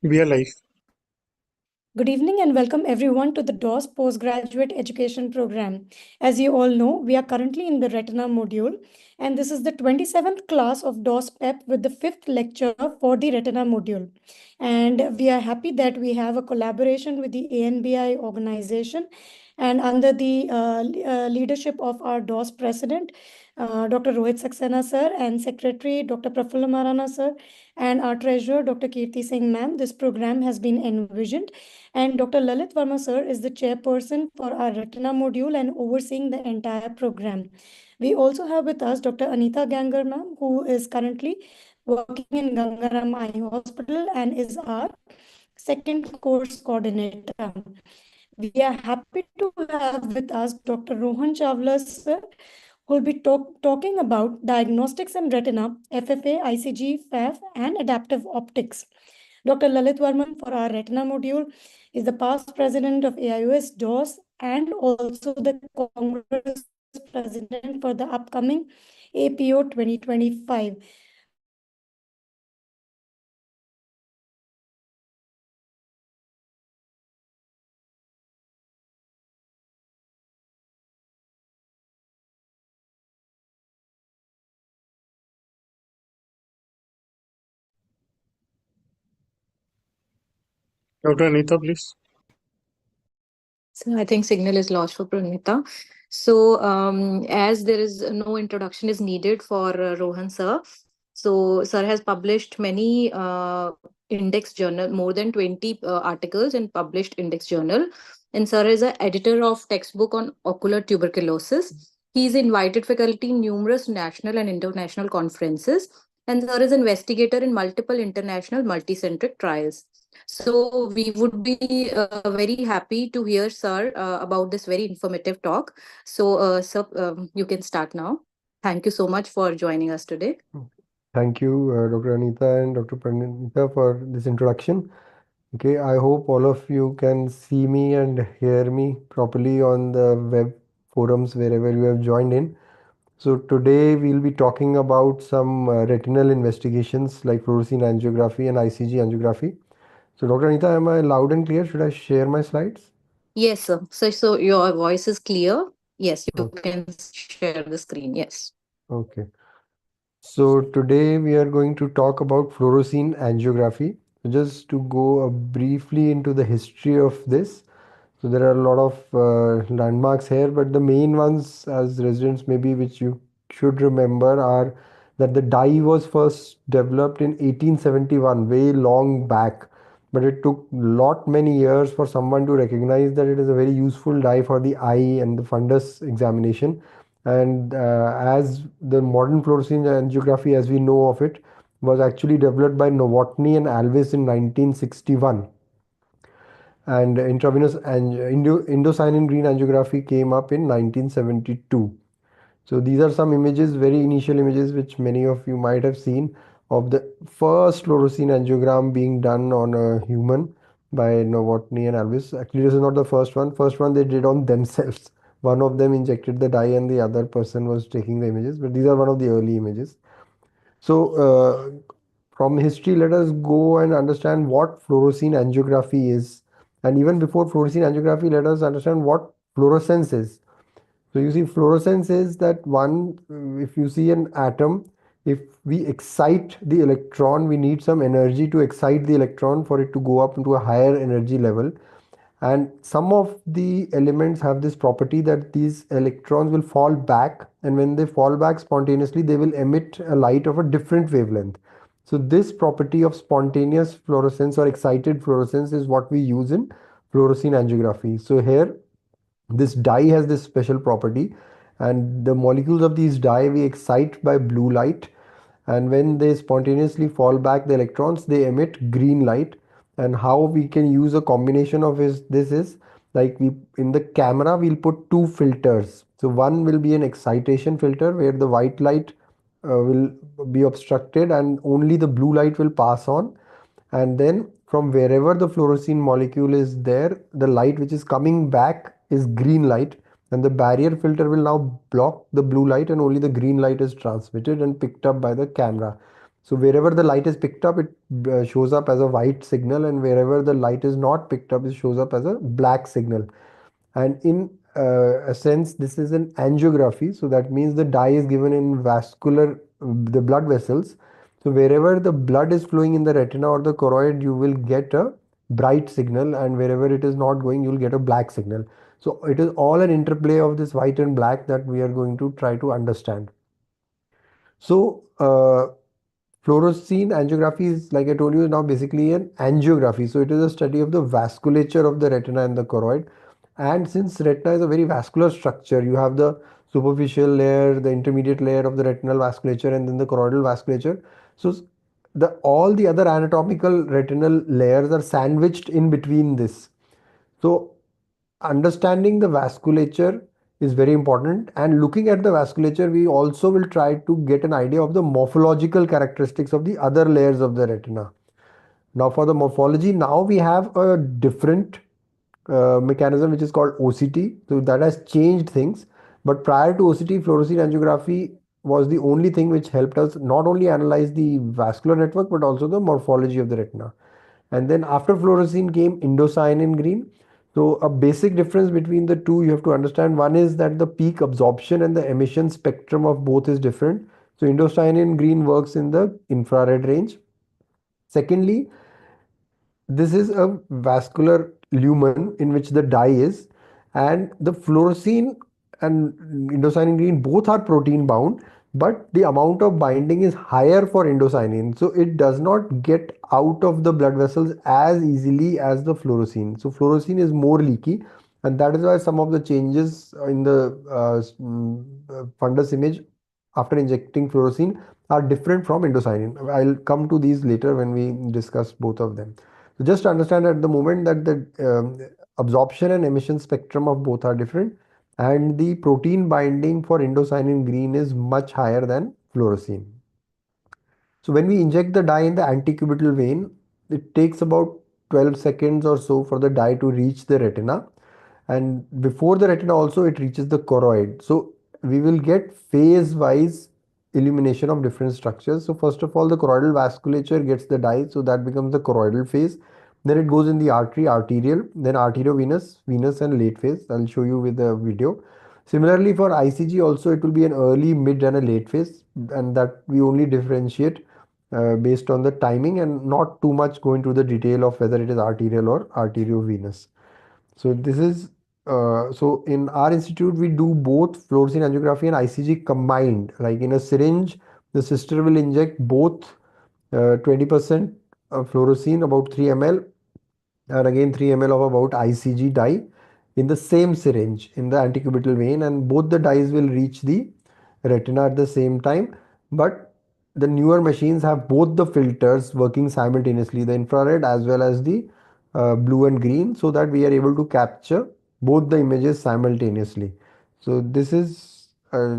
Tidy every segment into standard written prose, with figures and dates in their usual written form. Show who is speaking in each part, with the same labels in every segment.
Speaker 1: We are live.
Speaker 2: Good evening and welcome everyone to the DOS Postgraduate Education Program. As you all know, we are currently in the retina module, and this is the 27th class of DOS PEP with the 5th lecture for the retina module. And we are happy that we have a collaboration with the ANBI organization and under the leadership of our DOS president, Dr. Rohit Saxena sir, and secretary Dr. Prafulla Marana sir, and our treasurer Dr. Kirti Singh ma'am. This program has been envisioned, and Dr. Lalit Verma sir is the chairperson for our retina module and overseeing the entire program. We also have with us Dr. Anita Gangar ma'am, who is currently working in Gangaram Eye Hospital and is our second course coordinator. We are happy to have with us Dr. Rohan Chawla sir, who will be talking about diagnostics and retina, FFA, ICG, FAF, and adaptive optics. Dr. Lalit Varman for our retina module is the past president of AIOS DOS and also the Congress president for the upcoming APO 2025.
Speaker 1: Dr. Anita, please.
Speaker 3: So I think signal is lost for Pranita. So as there is no introduction is needed for Rohan sir. So sir has published many index journal, more than 20 articles in published index journal. And sir is an editor of textbook on ocular tuberculosis. He is invited faculty in numerous national and international conferences. And sir is investigator in multiple international multicentric trials. So we would be very happy to hear, sir, about this very informative talk. So, sir, you can start now. Thank you so much for joining us today.
Speaker 4: Thank you, Dr. Anita and Dr. Pranita for this introduction. Okay, I hope all of you can see me and hear me properly on the web forums wherever you have joined in. So today we'll be talking about some retinal investigations like fluorescein angiography and ICG angiography. So Dr. Anita, am I loud and clear? Should I share my slides?
Speaker 3: Yes, sir. So your voice is clear. Yes, you
Speaker 4: Okay.
Speaker 3: can share the screen. Yes.
Speaker 4: Okay. So today we are going to talk about fluorescein angiography. Just to go briefly into the history of this. So there are a lot of landmarks here, but the main ones as residents maybe which you should remember are that the dye was first developed in 1871, way long back. But it took many years for someone to recognize that it is a very useful dye for the eye and the fundus examination. And as the modern fluorescein angiography as we know of it was actually developed by Novotny and Alvis in 1961, and intravenous and indocyanine green angiography came up in 1972. So these are some images, very initial images, which many of you might have seen of the first fluorescein angiogram being done on a human by Novotny and Alvis. Actually, this is not the first one. First one they did on themselves. One of them injected the dye and the other person was taking the images. But these are one of the early images. So from history, let us go and understand what fluorescein angiography is. And even before fluorescein angiography, let us understand what fluorescence is. So you see, fluorescence is that one, if you see an atom, if we excite the electron, we need some energy to excite the electron for it to go up into a higher energy level. And some of the elements have this property that these electrons will fall back, and when they fall back spontaneously, they will emit a light of a different wavelength. So this property of spontaneous fluorescence or excited fluorescence is what we use in fluorescein angiography. So here this dye has this special property, and the molecules of these dye we excite by blue light, and when they spontaneously fall back the electrons, they emit green light. And how we can use a combination of this is like we in the camera we'll put two filters. So one will be an excitation filter where the white light will be obstructed and only the blue light will pass on, and then from wherever the fluorescein molecule is there, the light which is coming back is green light, and the barrier filter will now block the blue light and only the green light is transmitted and picked up by the camera. So wherever the light is picked up, it shows up as a white signal, and wherever the light is not picked up, it shows up as a black signal. And in a sense, this is an angiography. So that means the dye is given in vascular, the blood vessels. So wherever the blood is flowing in the retina or the choroid, you will get a bright signal, and wherever it is not going, you will get a black signal. So it is all an interplay of this white and black that we are going to try to understand. So fluorescein angiography is, like I told you, now basically an angiography. So it is a study of the vasculature of the retina and the choroid. And since retina is a very vascular structure, you have the superficial layer, the intermediate layer of the retinal vasculature, and then the choroidal vasculature. So the all the other anatomical retinal layers are sandwiched in between this. So understanding the vasculature is very important, and looking at the vasculature, we also will try to get an idea of the morphological characteristics of the other layers of the retina. Now for the morphology, now we have a different mechanism which is called OCT. So that has changed things. But prior to OCT, fluorescein angiography was the only thing which helped us not only analyze the vascular network but also the morphology of the retina. And then after fluorescein came indocyanine green. So a basic difference between the two you have to understand. One is that the peak absorption and the emission spectrum of both is different. So indocyanine green works in the infrared range. Secondly, this is a vascular lumen in which the dye is, and the fluorescein and indocyanine green both are protein bound, but the amount of binding is higher for indocyanine, so it does not get out of the blood vessels as easily as the fluorescein. So fluorescein is more leaky, and that is why some of the changes in the fundus image after injecting fluorescein are different from indocyanine. I'll come to these later when we discuss both of them. So just understand at the moment that the absorption and emission spectrum of both are different, and the protein binding for indocyanine green is much higher than fluorescein. So when we inject the dye in the antecubital vein, it takes about 12 seconds or so for the dye to reach the retina, and before the retina also it reaches the choroid. So we will get phase wise illumination of different structures. So first of all, the choroidal vasculature gets the dye, so that becomes the choroidal phase. Then it goes in the artery, arterial, then arteriovenous, venous, and late phase. I'll show you with the video. Similarly for ICG also, it will be an early, mid, and a late phase, and that we only differentiate based on the timing and not too much go into the detail of whether it is arterial or arteriovenous. So this is so in our institute we do both fluorescein angiography and ICG combined. Like in a syringe, the sister will inject both 20% fluorescein, about 3 ml, and again 3 ml of about ICG dye in the same syringe in the antecubital vein, and both the dyes will reach the retina at the same time. But the newer machines have both the filters working simultaneously, the infrared as well as the blue and green, so that we are able to capture both the images simultaneously. So this is a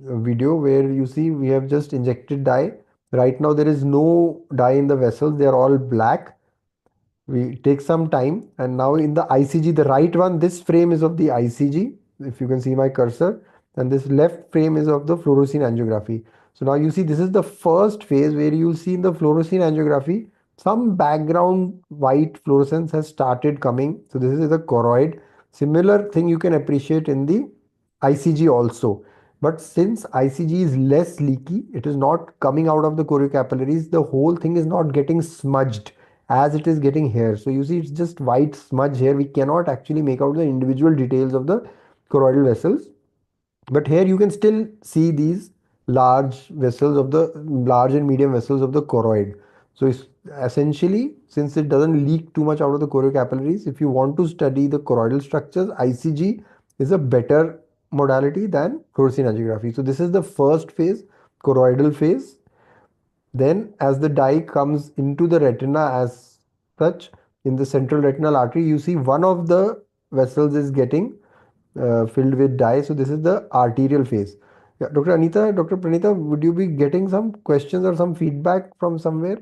Speaker 4: video where you see we have just injected dye. Right now there is no dye in the vessels, they are all black. We take some time, and now in the ICG, the right one, this frame is of the ICG, if you can see my cursor, and this left frame is of the fluorescein angiography. So now you see this is the first phase where you'll see in the fluorescein angiography some background white fluorescence has started coming. So this is the choroid. Similar thing you can appreciate in the ICG also. But since ICG is less leaky, it is not coming out of the choriocapillaries, the whole thing is not getting smudged as it is getting here. So you see it's just white smudge here. We cannot actually make out the individual details of the choroidal vessels. But here you can still see these large vessels of the large and medium vessels of the choroid. So it's essentially, since it doesn't leak too much out of the choriocapillaries, if you want to study the choroidal structures, ICG is a better modality than fluorescein angiography. So this is the first phase, choroidal phase. Then as the dye comes into the retina as such, in the central retinal artery, you see one of the vessels is getting filled with dye. So this is the arterial phase. Yeah, Dr. Anita, Dr. Pranita, would you be getting some questions or some feedback from somewhere?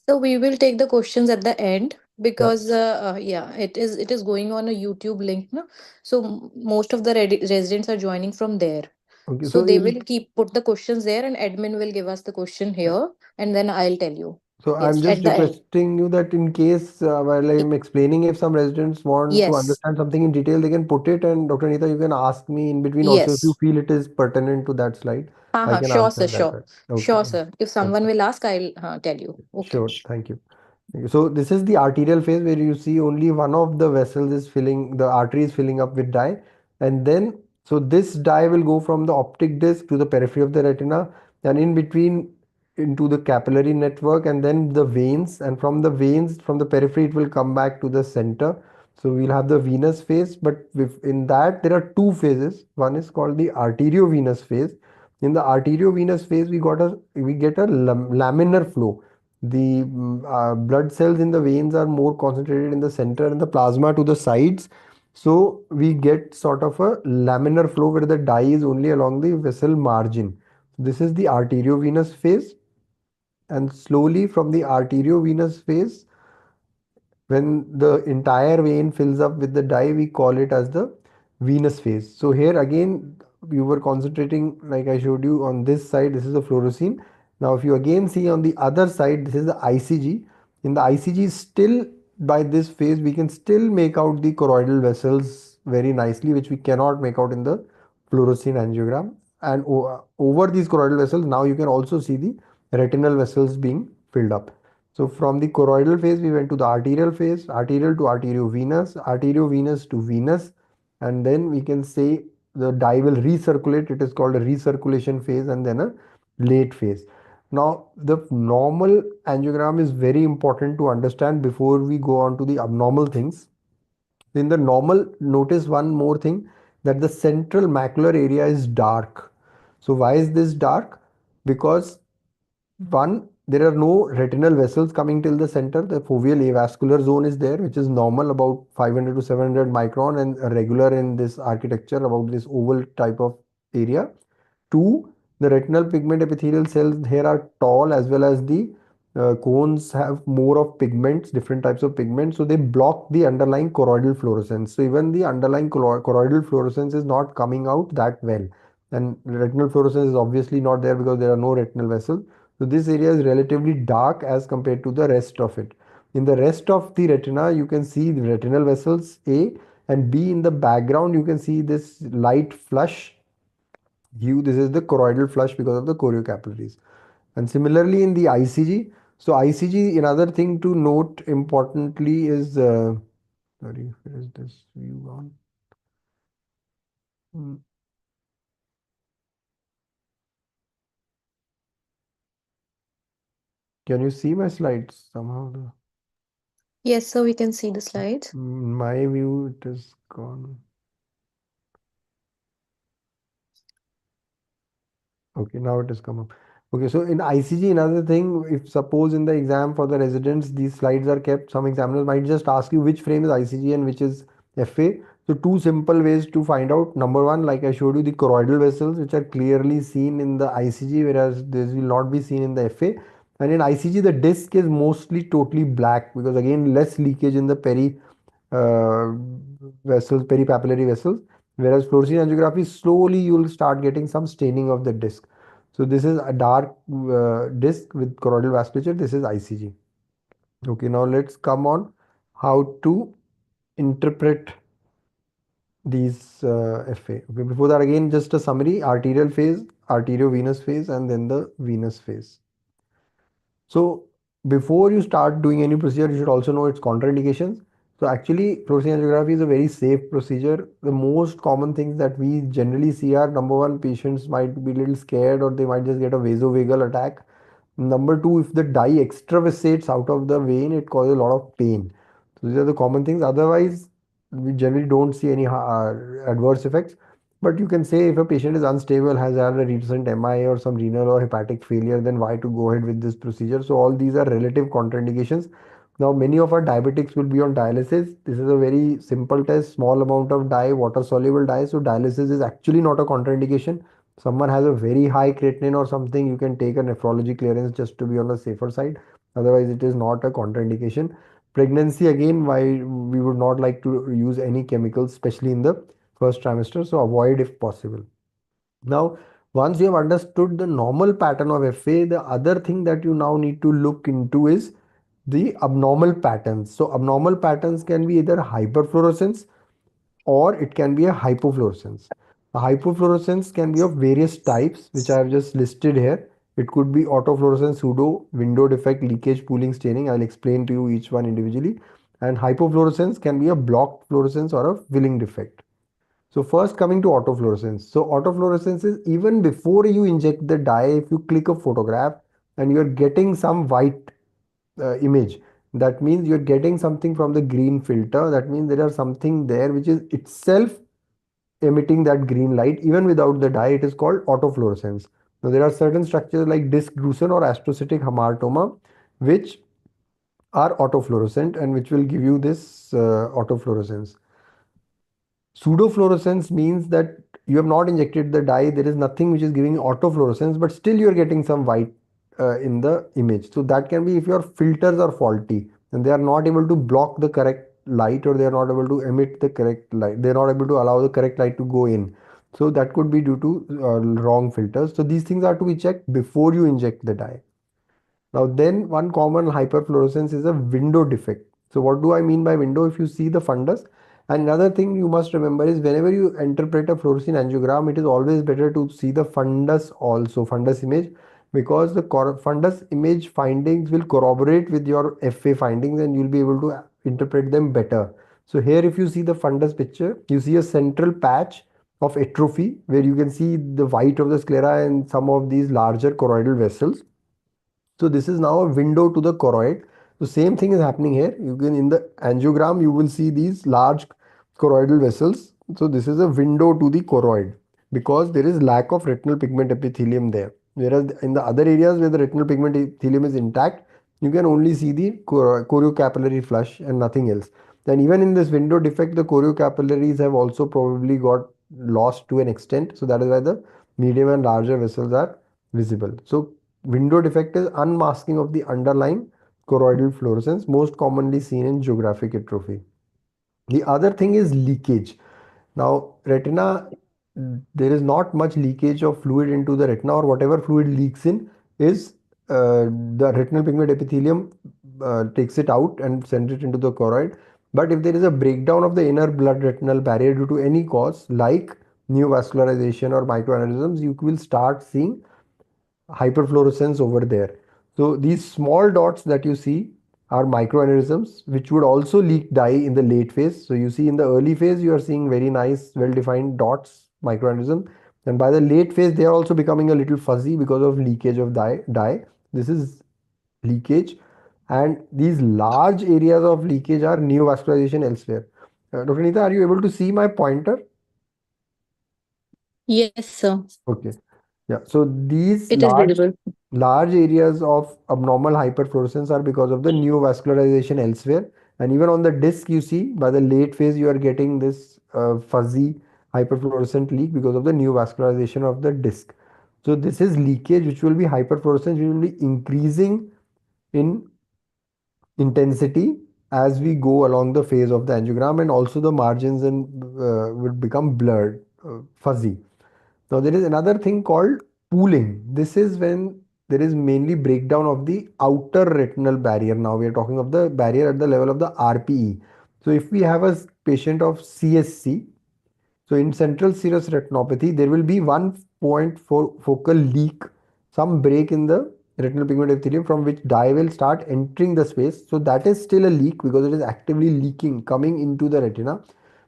Speaker 3: So we will take the questions at the end
Speaker 4: Yeah.
Speaker 3: because yeah, it is going on a YouTube link, no? So most of the residents are joining from there.
Speaker 4: Okay,
Speaker 3: So
Speaker 4: so
Speaker 3: they will keep put the questions there, and admin will give us the question here, and then I'll tell you.
Speaker 4: I'm
Speaker 3: Yes,
Speaker 4: just
Speaker 3: at the end.
Speaker 4: requesting you that in case while I'm explaining, if some residents want to
Speaker 3: Yes,
Speaker 4: understand something in detail, they can put it, and Dr. Nita, you can ask me in between also if you
Speaker 3: yes.
Speaker 4: feel it is pertinent to that slide. I can
Speaker 3: Sure,
Speaker 4: answer
Speaker 3: sir,
Speaker 4: that
Speaker 3: sure.
Speaker 4: way. Okay,
Speaker 3: Sure, sir. If someone
Speaker 4: okay,
Speaker 3: will ask, I'll tell you. Okay.
Speaker 4: sure. Thank you. Okay, so this is the arterial phase where you see only one of the vessels is filling, the artery is filling up with dye, and then so this dye will go from the optic disc to the periphery of the retina, and in between into the capillary network, and then the veins, and from the veins from the periphery it will come back to the center. So we'll have the venous phase, but in that there are two phases. One is called the arteriovenous phase. In the arteriovenous phase we get a laminar flow. The blood cells in the veins are more concentrated in the center and the plasma to the sides. So we get sort of a laminar flow where the dye is only along the vessel margin. This is the arteriovenous phase, and slowly from the arteriovenous phase, when the entire vein fills up with the dye, we call it as the venous phase. So here again, you were concentrating, like I showed you on this side, this is the fluorescein. Now if you again see on the other side, this is the ICG. In the ICG, still by this phase we can still make out the choroidal vessels very nicely, which we cannot make out in the fluorescein angiogram. And over these choroidal vessels, now you can also see the retinal vessels being filled up. So from the choroidal phase, we went to the arterial phase, arterial to arteriovenous to venous, and then we can say the dye will recirculate. It is called a recirculation phase, and then a late phase. Now, the normal angiogram is very important to understand before we go on to the abnormal things. In the normal, notice one more thing, that the central macular area is dark. So why is this dark? Because one, there are no retinal vessels coming till the center. The foveal avascular zone is there, which is normal about 500 to 700 micron and regular in this architecture about this oval type of area. Two, the retinal pigment epithelial cells here are tall, as well as the cones have more of pigments, different types of pigments. So they block the underlying choroidal fluorescence. So even the underlying choroidal fluorescence is not coming out that well. And retinal fluorescence is obviously not there because there are no retinal vessels. So this area is relatively dark as compared to the rest of it. In the rest of the retina, you can see the retinal vessels A, and B. In the background, you can see this light flush hue. This is the choroidal flush because of the choriocapillaries. And similarly in the ICG, so ICG, another thing to note importantly is, sorry, where is this view on? Hmm. Can you see my slides somehow?
Speaker 3: Yes, so we can see the slides.
Speaker 4: My view, it is gone. Okay, now it has come up. Okay, so in ICG, another thing, if suppose in the exam for the residents, these slides are kept, some examiners might just ask you which frame is ICG and which is FA. So two simple ways to find out. Number one, like I showed you, the choroidal vessels, which are clearly seen in the ICG, whereas this will not be seen in the FA. And in ICG, the disc is mostly totally black because again, less leakage in the uh, vessels, peripapillary vessels. Whereas fluorescein angiography, slowly you will start getting some staining of the disc. So this is a dark disc with choroidal vasculature. This is ICG. Okay, now let's come on how to interpret these FA. Okay, before that, again, just a summary: arterial phase, arteriovenous phase, and then the venous phase. So before you start doing any procedure, you should also know its contraindications. So actually, fluorescein angiography is a very safe procedure. The most common things that we generally see are, number one, patients might be a little scared or they might just get a vasovagal attack. Number two, if the dye extravasates out of the vein, it causes a lot of pain. So these are the common things. Otherwise, we generally don't see any adverse effects. But you can say if a patient is unstable, has had a recent MI or some renal or hepatic failure, then why to go ahead with this procedure? So all these are relative contraindications. Now, many of our diabetics will be on dialysis. This is a very simple test, small amount of dye, water soluble dye. So dialysis is actually not a contraindication. Someone has a very high creatinine or something, you can take a nephrology clearance just to be on the safer side. Otherwise, it is not a contraindication. Pregnancy, again, why we would not like to use any chemicals, especially in the first trimester. So avoid if possible. Now, once you have understood the normal pattern of FA, the other thing that you now need to look into is the abnormal patterns. So abnormal patterns can be either hyperfluorescence or it can be a hypofluorescence. A hypofluorescence can be of various types, which I have just listed here. It could be autofluorescence, pseudo, window defect, leakage, pooling, staining. I'll explain to you each one individually. And hypofluorescence can be a blocked fluorescence or a filling defect. So first coming to autofluorescence. So autofluorescence is even before you inject the dye, if you click a photograph and you're getting some white image, that means you're getting something from the green filter. That means there are something there which is itself emitting that green light even without the dye. It is called autofluorescence. Now there are certain structures like disc drusen or astrocytic hamartoma which are autofluorescent and which will give you this autofluorescence. Pseudofluorescence means that you have not injected the dye, there is nothing which is giving autofluorescence, but still you are getting some white in the image. So that can be if your filters are faulty and they are not able to block the correct light, or they are not able to emit the correct light, they are not able to allow the correct light to go in. So that could be due to wrong filters. So these things are to be checked before you inject the dye. Now then, one common hyperfluorescence is a window defect. So what do I mean by window? If you see the fundus, and another thing you must remember is whenever you interpret a fluorescein angiogram, it is always better to see the fundus also, fundus image, because the fundus image findings will corroborate with your FA findings and you'll be able to interpret them better. So here if you see the fundus picture, you see a central patch of atrophy where you can see the white of the sclera and some of these larger choroidal vessels. So this is now a window to the choroid. So same thing is happening here. You can, in the angiogram, you will see these large choroidal vessels. So this is a window to the choroid because there is lack of retinal pigment epithelium there. Whereas in the other areas where the retinal pigment epithelium is intact, you can only see the choriocapillary flush and nothing else. Then even in this window defect, the choriocapillaries have also probably got lost to an extent. So that is why the medium and larger vessels are visible. So window defect is unmasking of the underlying choroidal fluorescence, most commonly seen in geographic atrophy. The other thing is leakage. Now, retina, there is not much leakage of fluid into the retina, or whatever fluid leaks in is the retinal pigment epithelium takes it out and sends it into the choroid. But if there is a breakdown of the inner blood retinal barrier due to any cause like neovascularization or microaneurysms, you will start seeing hyperfluorescence over there. So these small dots that you see are microaneurysms which would also leak dye in the late phase. So you see in the early phase you are seeing very nice well-defined dots, microaneurysm, and by the late phase they are also becoming a little fuzzy because of leakage of dye. This is leakage, and these large areas of leakage are neovascularization elsewhere. Dr. Nita, are you able to see my pointer?
Speaker 3: Yes, sir.
Speaker 4: Okay. Yeah, so these
Speaker 3: It is visible.
Speaker 4: large areas of abnormal hyperfluorescence are because of the neovascularization elsewhere. And even on the disc, you see by the late phase, you are getting this fuzzy hyperfluorescent leak because of the neovascularization of the disc. So this is leakage, which will be hyperfluorescence, which will be increasing in intensity as we go along the phase of the angiogram, and also the margins and will become blurred, fuzzy. Now there is another thing called pooling. This is when there is mainly breakdown of the outer retinal barrier. Now we are talking of the barrier at the level of the RPE. So if we have a patient of CSC, so in central serous retinopathy, there will be one point for focal leak, some break in the retinal pigment epithelium from which dye will start entering the space. So that is still a leak because it is actively leaking, coming into the retina.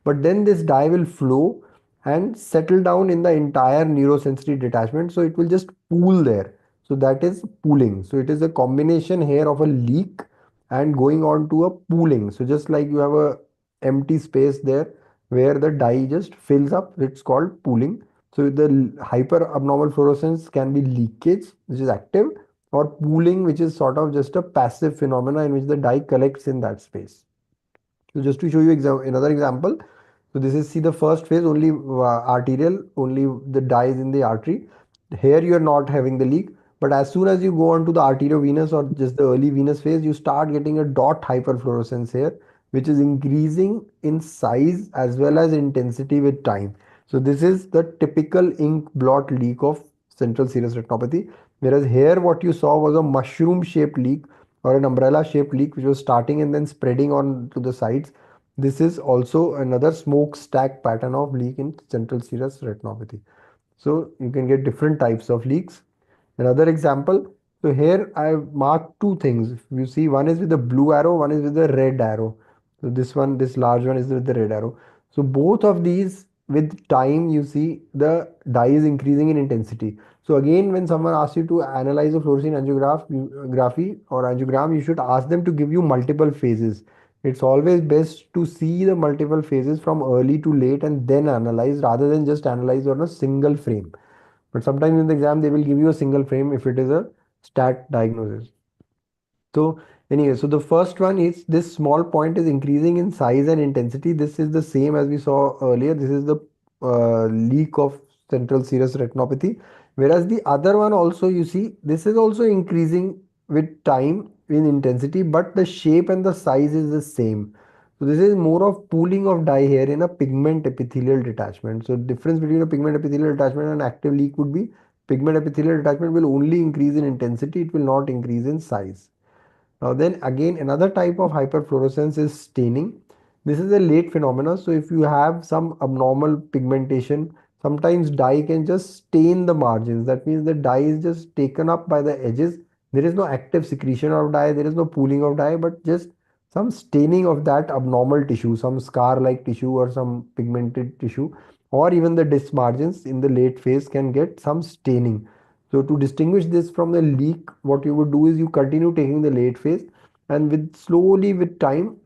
Speaker 4: But then this dye will flow and settle down in the entire neurosensory detachment. So it will just pool there. So that is pooling. So it is a combination here of a leak and going on to a pooling. So just like you have a empty space there where the dye just fills up, it's called pooling. So the hyper abnormal fluorescence can be leakage, which is active, or pooling, which is sort of just a passive phenomena in which the dye collects in that space. So just to show you another example, so this is, see, the first phase only arterial, only the dye is in the artery. Here you are not having the leak, but as soon as you go on to the arteriovenous or just the early venous phase, you start getting a dot hyperfluorescence here, which is increasing in size as well as intensity with time. So this is the typical ink blot leak of central serous retinopathy. Whereas here what you saw was a mushroom shaped leak or an umbrella shaped leak which was starting and then spreading on to the sides. This is also another smokestack pattern of leak in central serous retinopathy. So you can get different types of leaks. Another example. So here I have marked two things. If you see, one is with the blue arrow, one is with the red arrow. So this one, this large one is with the red arrow. So both of these with time, you see the dye is increasing in intensity. So again, when someone asks you to analyze a fluorescein angiography or angiogram, you should ask them to give you multiple phases. It's always best to see the multiple phases from early to late and then analyze rather than just analyze on a single frame. But sometimes in the exam, they will give you a single frame if it is a stat diagnosis. So anyway, so the first one is this small point is increasing in size and intensity. This is the same as we saw earlier. This is the leak of central serous retinopathy. Whereas the other one also, you see, this is also increasing with time in intensity, but the shape and the size is the same. So this is more of pooling of dye here in a pigment epithelial detachment. So difference between a pigment epithelial detachment and active leak would be pigment epithelial detachment will only increase in intensity. It will not increase in size. Now then again another type of hyperfluorescence is staining. This is a late phenomenon. So if you have some abnormal pigmentation, sometimes dye can just stain the margins. That means the dye is just taken up by the edges. There is no active secretion of dye, there is no pooling of dye, but just some staining of that abnormal tissue, some scar-like tissue or some pigmented tissue, or even the disc margins in the late phase can get some staining. So to distinguish this from the leak, what you would do is you continue taking the late phase, and with slowly with time,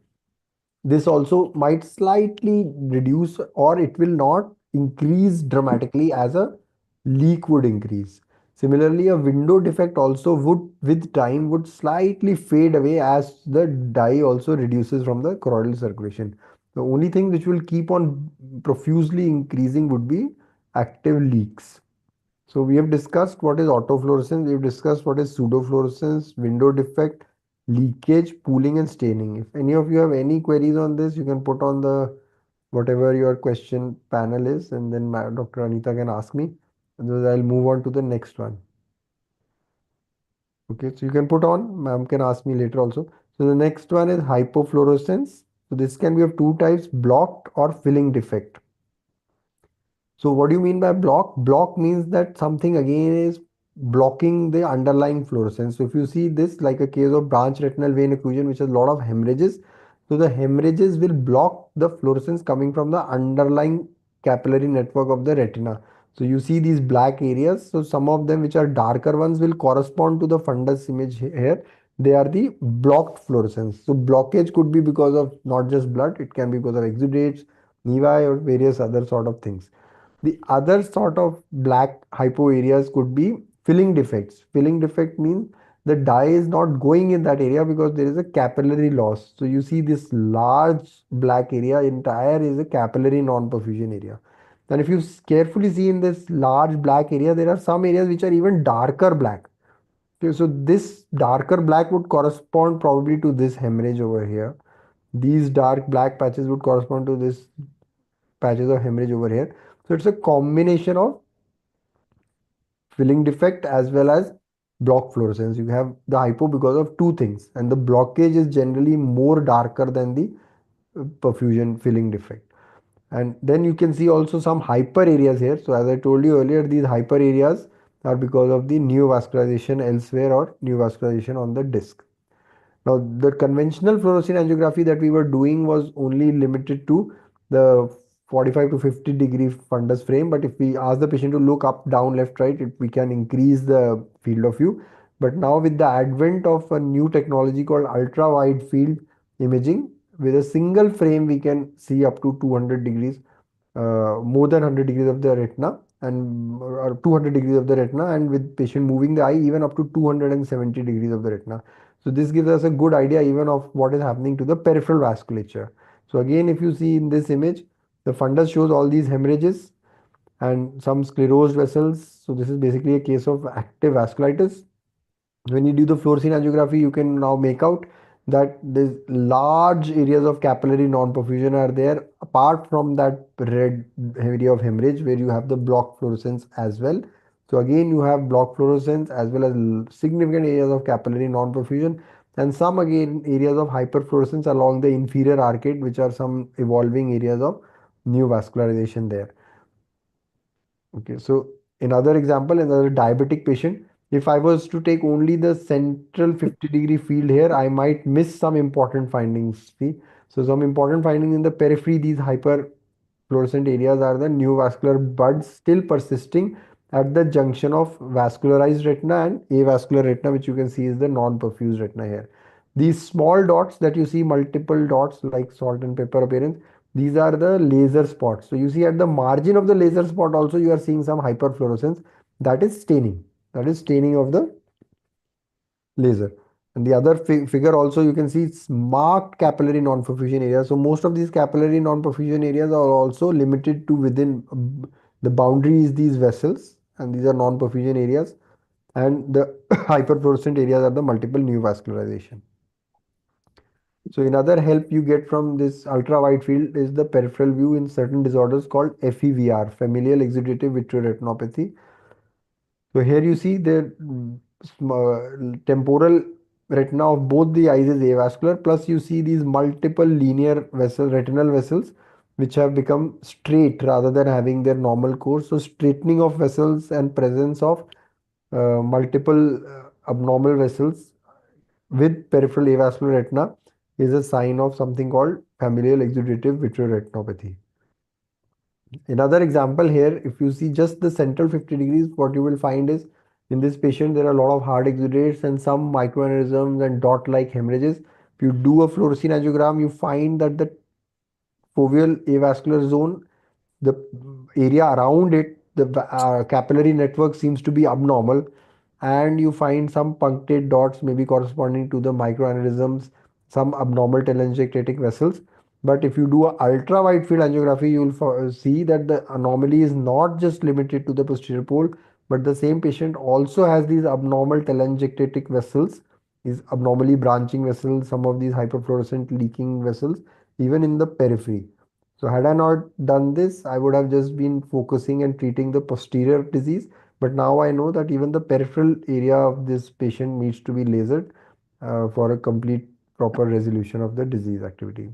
Speaker 4: this also might slightly reduce or it will not increase dramatically as a leak would increase. Similarly, a window defect also would with time would slightly fade away as the dye also reduces from the choroidal circulation. The only thing which will keep on profusely increasing would be active leaks. So we have discussed what is autofluorescence, we have discussed what is pseudofluorescence, window defect, leakage, pooling and staining. If any of you have any queries on this, you can put on the whatever your question panel is and then Dr. Anita can ask me. Otherwise, I'll move on to the next one. Okay, so you can put on, ma'am can ask me later also. So the next one is hypofluorescence. So this can be of two types, blocked or filling defect. So what do you mean by block? Block means that something again is blocking the underlying fluorescence. So if you see this like a case of branch retinal vein occlusion which has a lot of hemorrhages, so the hemorrhages will block the fluorescence coming from the underlying capillary network of the retina. So you see these black areas. So some of them which are darker ones will correspond to the fundus image here. They are the blocked fluorescence. So blockage could be because of not just blood, it can be because of exudates, nevi or various other sort of things. The other sort of black hypo areas could be filling defects. Filling defect means the dye is not going in that area because there is a capillary loss. So you see this large black area entire is a capillary non-perfusion area. And if you carefully see in this large black area, there are some areas which are even darker black. Okay, so this darker black would correspond probably to this hemorrhage over here. These dark black patches would correspond to this patches of hemorrhage over here. So it's a combination of filling defect as well as block fluorescence. You have the hypo because of two things, and the blockage is generally more darker than the perfusion filling defect. And then you can see also some hyper areas here. So as I told you earlier, these hyper areas are because of the neovascularization elsewhere or neovascularization on the disc. Now, the conventional fluorescein angiography that we were doing was only limited to the 45 to 50 degree fundus frame. But if we ask the patient to look up, down, left, right, we can increase the field of view. But now with the advent of a new technology called ultra wide field imaging, with a single frame, we can see up to 200 degrees, more than 100 degrees of the retina and or 200 degrees of the retina, and with patient moving the eye even up to 270 degrees of the retina. So this gives us a good idea even of what is happening to the peripheral vasculature. So again, if you see in this image, the fundus shows all these hemorrhages and some sclerosed vessels. So this is basically a case of active vasculitis. When you do the fluorescein angiography, you can now make out that these large areas of capillary non-perfusion are there apart from that red area of hemorrhage where you have the block fluorescence as well. So again you have block fluorescence as well as significant areas of capillary non-perfusion, and some again areas of hyperfluorescence along the inferior arcade, which are some evolving areas of neovascularization there. Okay, so another example, another diabetic patient. If I was to take only the central 50-degree field here, I might miss some important findings. See, so some important findings in the periphery, these hyperfluorescent areas are the neovascular buds still persisting at the junction of vascularized retina and avascular retina, which you can see is the non-perfused retina here. These small dots that you see, multiple dots like salt and pepper appearance, these are the laser spots. So you see at the margin of the laser spot also you are seeing some hyperfluorescence. That is staining. That is staining of the laser. And the other figure also you can see it's marked capillary non-perfusion areas. So most of these capillary non-perfusion areas are also limited to within the boundaries these vessels, and these are non-perfusion areas, and the hyperfluorescent areas are the multiple neovascularization. So another help you get from this ultra wide field is the peripheral view in certain disorders called FEVR, familial exudative vitreoretinopathy. So here you see the temporal retina of both the eyes is avascular, plus you see these multiple linear vessel retinal vessels which have become straight rather than having their normal course. So straightening of vessels and presence of multiple abnormal vessels with peripheral avascular retina is a sign of something called familial exudative vitreoretinopathy. Another example here, if you see just the central 50 degrees, what you will find is in this patient there are a lot of hard exudates and some microaneurysms and dot-like hemorrhages. If you do a fluorescein angiogram, you find that the foveal avascular zone, the area around it, the capillary network seems to be abnormal, and you find some punctate dots maybe corresponding to the microaneurysms, some abnormal telangiectatic vessels. But if you do a ultra wide field angiography, you will see that the anomaly is not just limited to the posterior pole, but the same patient also has these abnormal telangiectatic vessels, these abnormally branching vessels, some of these hyperfluorescent leaking vessels, even in the periphery. So had I not done this, I would have just been focusing and treating the posterior disease. But now I know that even the peripheral area of this patient needs to be lasered for a complete proper resolution of the disease activity.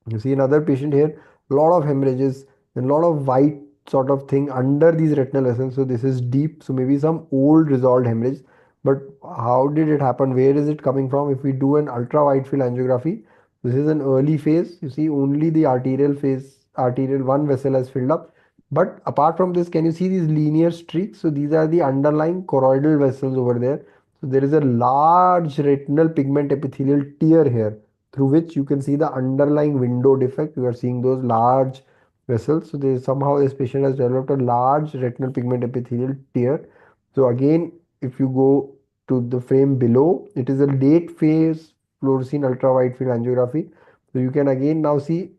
Speaker 4: You see another patient here, a lot of hemorrhages and a lot of white sort of thing under these retinal vessels. So this is deep. So maybe some old resolved hemorrhage. But how did it happen? Where is it coming from? If we do an ultra wide field angiography, this is an early phase. You see only the arterial phase, arterial one vessel has filled up. But apart from this, can you see these linear streaks? So these are the underlying choroidal vessels over there. So there is a large retinal pigment epithelial tear here through which you can see the underlying window defect. You are seeing those large vessels. So there somehow this patient has developed a large retinal pigment epithelial tear. So again, if you go to the frame below, it is a late phase fluorescein ultra wide field angiography. So you can again now see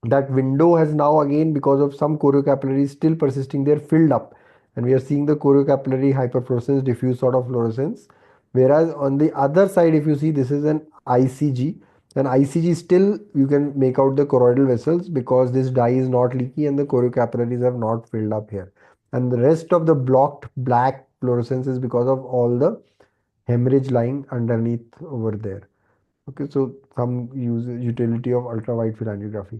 Speaker 4: that window has now again, because of some choriocapillaries still persisting there, filled up, and we are seeing the choriocapillary hyperfluorescence, diffuse sort of fluorescence. Whereas on the other side, if you see, this is an ICG. An ICG still you can make out the choroidal vessels because this dye is not leaky and the choriocapillaries have not filled up here. And the rest of the blocked black fluorescence is because of all the hemorrhage lying underneath over there. Okay, so some utility of ultra wide field angiography.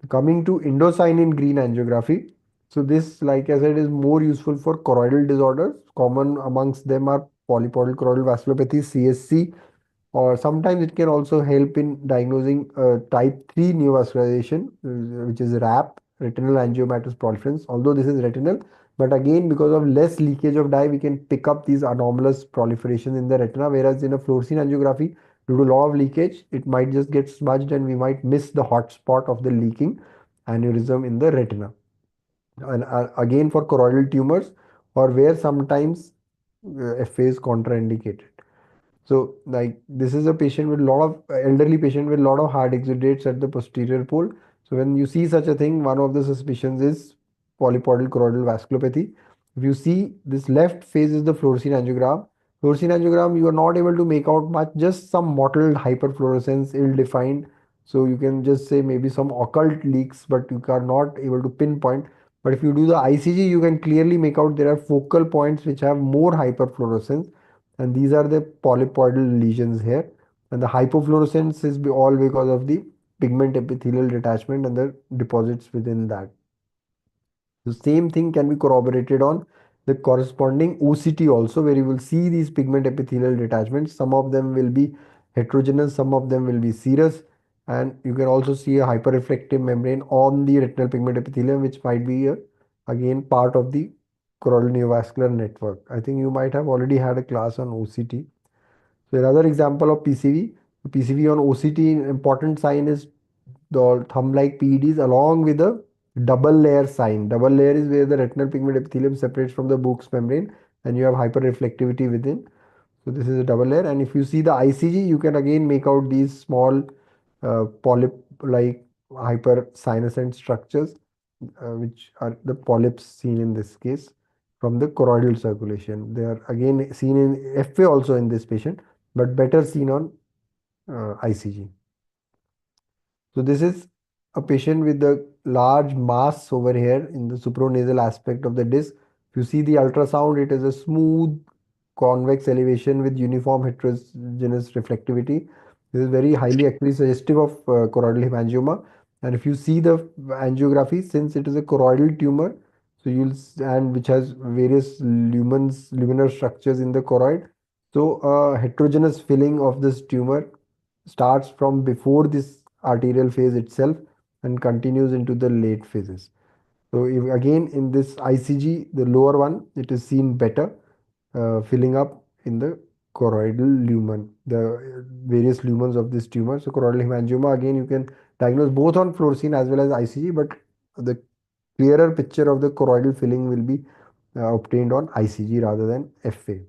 Speaker 4: Coming to indocyanine green angiography. So this, like I said, is more useful for choroidal disorders. Common amongst them are polypoidal choroidal vasculopathy, CSC, or sometimes it can also help in diagnosing type 3 neovascularization, which is RAP, retinal angiomatous proliferance. Although this is retinal, but again, because of less leakage of dye, we can pick up these anomalous proliferation in the retina, whereas in a fluorescein angiography, due to a lot of leakage, it might just get smudged and we might miss the hot spot of the leaking aneurysm in the retina. And again, for choroidal tumors, or where sometimes FA is contraindicated. So like this is a patient with a lot of elderly patient with a lot of hard exudates at the posterior pole. So when you see such a thing, one of the suspicions is polypoidal choroidal vasculopathy. If you see this left phase is the fluorescein angiogram. Fluorescein angiogram, you are not able to make out much, just some mottled hyperfluorescence, ill-defined. So you can just say maybe some occult leaks, but you are not able to pinpoint. But if you do the ICG, you can clearly make out there are focal points which have more hyperfluorescence, and these are the polypoidal lesions here. And the hypofluorescence is all because of the pigment epithelial detachment and the deposits within that. The same thing can be corroborated on the corresponding OCT also, where you will see these pigment epithelial detachments. Some of them will be heterogeneous, some of them will be serous, and you can also see a hyperreflective membrane on the retinal pigment epithelium, which might be again part of the choroidal neovascular network. I think you might have already had a class on OCT. So another example of PCV. PCV on OCT, important sign is the thumb-like PEDs along with a double layer sign. Double layer is where the retinal pigment epithelium separates from the Book's membrane and you have hyperreflectivity within. So this is a double layer, and if you see the ICG, you can again make out these small polyp-like hypersinuscent structures, which are the polyps seen in this case from the choroidal circulation. They are again seen in FA also in this patient, but better seen on ICG. So this is a patient with a large mass over here in the supranasal aspect of the disc. If you see the ultrasound, it is a smooth convex elevation with uniform heterogeneous reflectivity. This is very highly actually suggestive of choroidal hemangioma. And if you see the angiography, since it is a choroidal tumor, so and which has various luminar structures in the choroid. So heterogeneous filling of this tumor starts from before this arterial phase itself and continues into the late phases. So if, again in this ICG, the lower one, it is seen better filling up in the choroidal lumen, the various lumens of this tumor. So choroidal hemangioma, again you can diagnose both on fluorescein as well as ICG, but the clearer picture of the choroidal filling will be obtained on ICG rather than FA.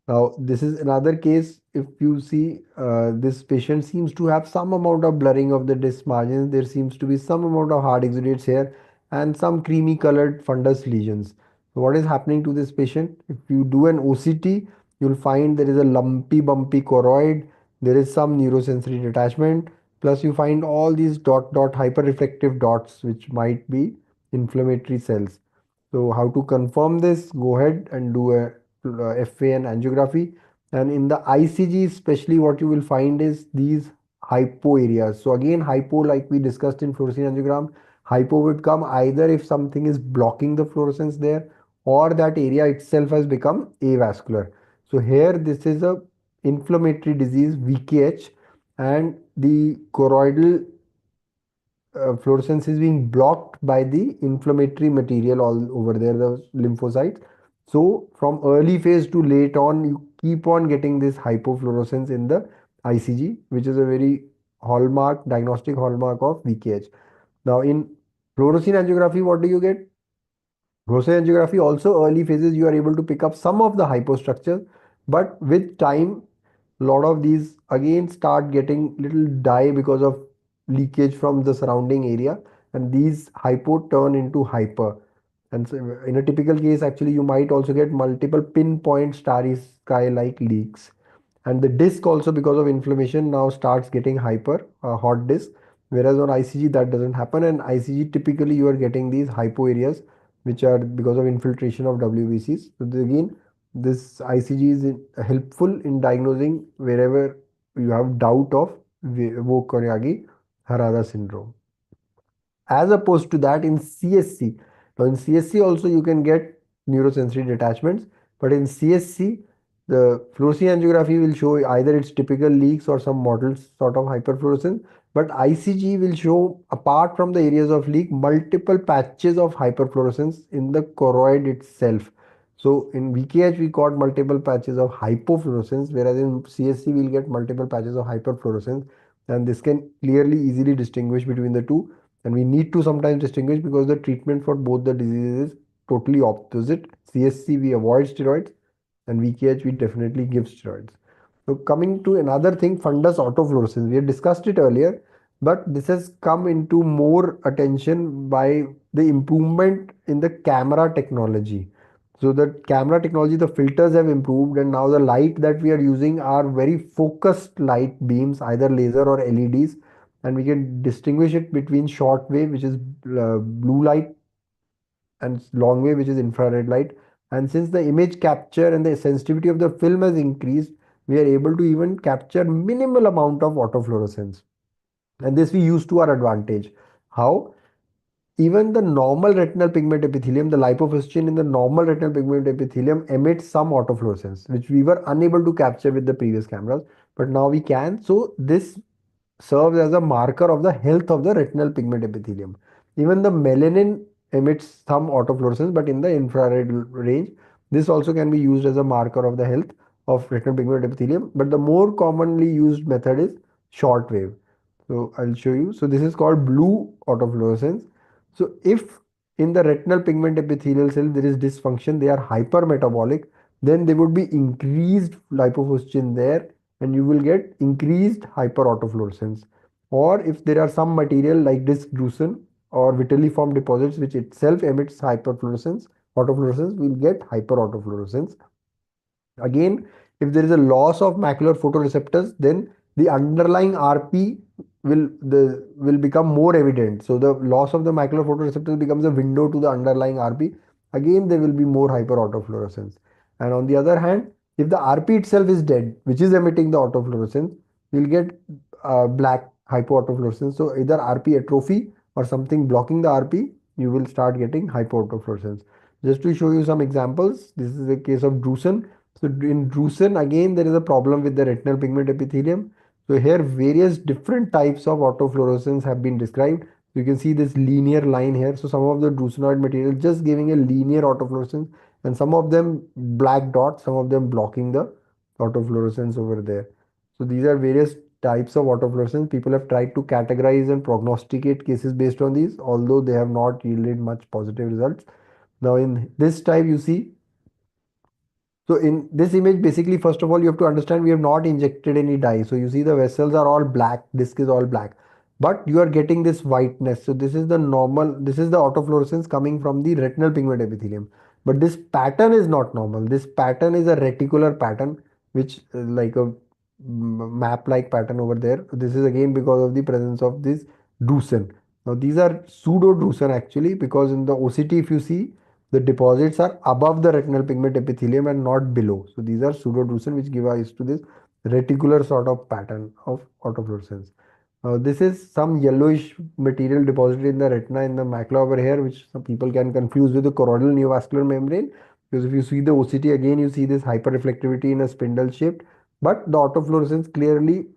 Speaker 4: Now, this is another case. If you see, this patient seems to have some amount of blurring of the disc margins. There seems to be some amount of hard exudates here and some creamy colored fundus lesions. So what is happening to this patient? If you do an OCT, you'll find there is a lumpy, bumpy choroid. There is some neurosensory detachment. Plus, you find all these dot hyperreflective dots, which might be inflammatory cells. So how to confirm this? Go ahead and do a FA and angiography. And in the ICG, especially what you will find is these hypo areas. So again, hypo, like we discussed in fluorescein angiogram, hypo would come either if something is blocking the fluorescence there or that area itself has become avascular. So here, this is a inflammatory disease, VKH, and the choroidal fluorescence is being blocked by the inflammatory material all over there, the lymphocytes. So from early phase to late on, you keep on getting this hypofluorescence in the ICG, which is a very hallmark, diagnostic hallmark of VKH. Now in fluorescein angiography, what do you get? Fluorescein angiography also early phases, you are able to pick up some of the hypostructures, but with time, lot of these again start getting little dye because of leakage from the surrounding area, and these hypo turn into hyper. And so in a typical case, actually you might also get multiple pinpoint starry sky like leaks. And the disc also, because of inflammation, now starts getting hyper, hot disc, whereas on ICG that doesn't happen. And ICG, typically you are getting these hypo areas which are because of infiltration of WBCs. So again, this ICG is helpful in diagnosing wherever you have doubt of Vogt-Koryagi Harada syndrome. As opposed to that, in CSC, now in CSC also you can get neurosensory detachments, but in CSC, the fluorescein angiography will show either its typical leaks or some mottled sort of hyperfluorescence, but ICG will show, apart from the areas of leak, multiple patches of hyperfluorescence in the choroid itself. So in VKH we got multiple patches of hypofluorescence, whereas in CSC we'll get multiple patches of hyperfluorescence, and this can clearly easily distinguish between the two. And we need to sometimes distinguish because the treatment for both the diseases is totally opposite. CSC we avoid steroids, and VKH we definitely give steroids. So coming to another thing, fundus autofluorescence. We had discussed it earlier, but this has come into more attention by the improvement in the camera technology. So the camera technology, the filters have improved, and now the light that we are using are very focused light beams, either laser or LEDs, and we can distinguish it between short wave, which is blue light, and long wave, which is infrared light. And since the image capture and the sensitivity of the film has increased, we are able to even capture minimal amount of autofluorescence, and this we use to our advantage. How? Even the normal retinal pigment epithelium, the lipofuscin in the normal retinal pigment epithelium emits some autofluorescence, which we were unable to capture with the previous cameras, but now we can. So this serves as a marker of the health of the retinal pigment epithelium. Even the melanin emits some autofluorescence, but in the infrared range. This also can be used as a marker of the health of retinal pigment epithelium, but the more commonly used method is short wave. So I'll show you. So this is called blue autofluorescence. So if in the retinal pigment epithelial cell there is dysfunction, they are hypermetabolic, then there would be increased lipofuscin there, and you will get increased hyperautofluorescence. Or if there are some material like disc drusen or vitelliform deposits which itself emits hyperfluorescence, autofluorescence, will get hyperautofluorescence. Again, if there is a loss of macular photoreceptors, then the underlying RP will become more evident. So the loss of the macular photoreceptors becomes a window to the underlying RP. Again, there will be more hyperautofluorescence. And on the other hand, if the RP itself is dead, which is emitting the autofluorescence, you'll get black hypoautofluorescence. So either RP atrophy or something blocking the RP, you will start getting hypoautofluorescence. Just to show you some examples, this is a case of drusen. So in drusen, again, there is a problem with the retinal pigment epithelium. So here various different types of autofluorescence have been described. You can see this linear line here. So some of the drusenoid material just giving a linear autofluorescence, and some of them black dots, some of them blocking the autofluorescence over there. So these are various types of autofluorescence. People have tried to categorize and prognosticate cases based on these, although they have not yielded much positive results. Now in this type you see, so in this image, basically, first of all, you have to understand we have not injected any dye. So you see the vessels are all black, disc is all black, but you are getting this whiteness. So this is the normal, this is the autofluorescence coming from the retinal pigment epithelium. But this pattern is not normal. This pattern is a reticular pattern, which like a map-like pattern over there. This is again because of the presence of this drusen. Now these are pseudo drusen actually, because in the OCT, if you see, the deposits are above the retinal pigment epithelium and not below. So these are pseudodrusen which give rise to this reticular sort of pattern of autofluorescence. This is some yellowish material deposited in the retina in the macula over here, which some people can confuse with the choroidal neovascular membrane. Because if you see the OCT again, you see this hyperreflectivity in a spindle shaped, but the autofluorescence clearly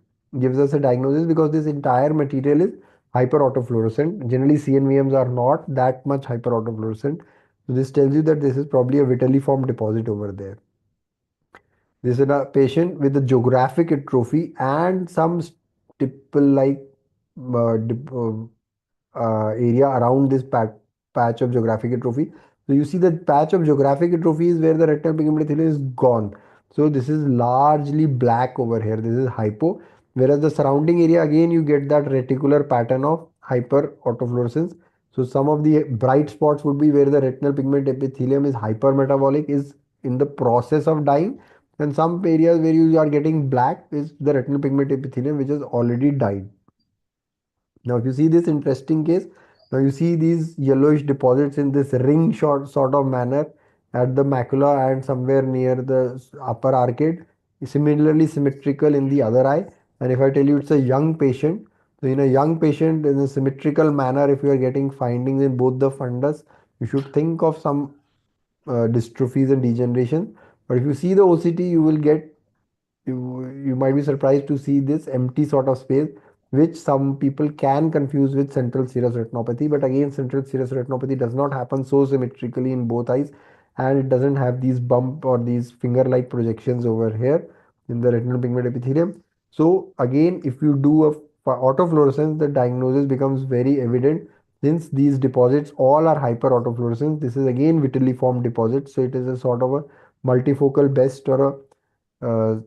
Speaker 4: gives us a diagnosis because this entire material is hyperautofluorescent. Generally, CNVMs are not that much hyperautofluorescent. So this tells you that this is probably a vitelliform deposit over there. This is a patient with a geographic atrophy and some stipple-like uh, area around this patch of geographic atrophy. So you see the patch of geographic atrophy is where the retinal pigment epithelium is gone. So this is largely black over here. This is hypo, whereas the surrounding area again you get that reticular pattern of hyper autofluorescence. So some of the bright spots would be where the retinal pigment epithelium is hypermetabolic, is in the process of dying, and some areas where you are getting black is the retinal pigment epithelium which has already died. Now, if you see this interesting case, now you see these yellowish deposits in this ring short sort of manner at the macula and somewhere near the upper arcade, similarly symmetrical in the other eye. And if I tell you it's a young patient, so in a young patient in a symmetrical manner, if you are getting findings in both the fundus, you should think of some dystrophies and degeneration. But if you see the OCT, you will get, you might be surprised to see this empty sort of space, which some people can confuse with central serous retinopathy. But again, central serous retinopathy does not happen so symmetrically in both eyes, and it doesn't have these bump or these finger-like projections over here in the retinal pigment epithelium. So again, if you do a autofluorescence, the diagnosis becomes very evident since these deposits all are hyper autofluorescence. This is again vitelliform deposit, so it is a sort of a multifocal BEST or a uh,